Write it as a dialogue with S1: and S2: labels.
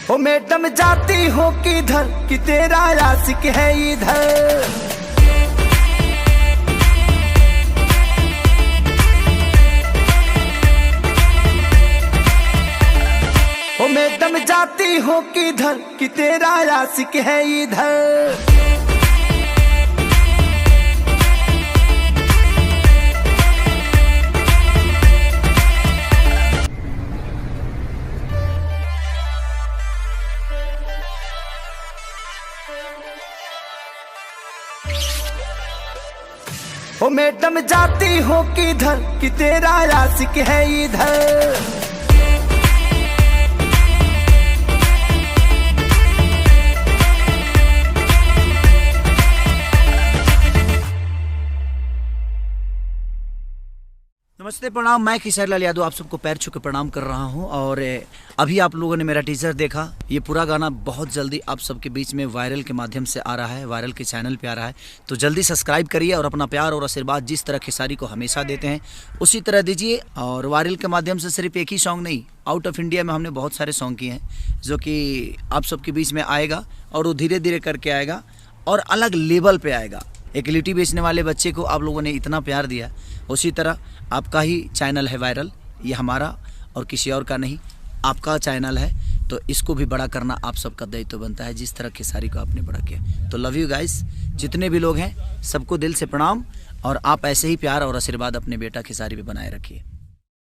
S1: ओ madam जाती हो किधर कि तेरा आशिक है इधर। ओ मैडम जाती हो किधर कि तेरा आशिक है इधर। ओ मैडम जाती हो किधर कि तेरा आशिक है इधर।
S2: नमस्ते, प्रणाम। मैं किशोर लाल यादव आप सबको पैर छू के प्रणाम कर रहा हूं। और अभी आप लोगों ने मेरा टीजर देखा। ये पूरा गाना बहुत जल्दी आप सबके बीच में वायरल के माध्यम से आ रहा है, वायरल के चैनल पे आ रहा है। तो जल्दी सब्सक्राइब करिए और अपना प्यार और आशीर्वाद जिस तरह खेसारी को हमेशा देते हैं उसी तरह दीजिए। और वायरल के माध्यम से सिर्फ एक ही सॉन्ग नहीं, आउट ऑफ इंडिया में हमने बहुत सारे सॉन्ग किए हैं जो कि आप सबके बीच में आएगा और वो धीरे धीरे करके आएगा और अलग लेवल पे आएगा। एक लिट्टी बेचने वाले बच्चे को आप लोगों ने इतना प्यार दिया, उसी तरह आपका ही चैनल है वायरल। ये हमारा और किसी और का नहीं, आपका चैनल है। तो इसको भी बड़ा करना आप सबका दायित्व बनता है, जिस तरह खेसारी को आपने बड़ा किया। तो लव यू गाइस, जितने भी लोग हैं सबको दिल से प्रणाम। और आप ऐसे ही प्यार और आशीर्वाद अपने बेटा खेसारी पे बनाए रखिए।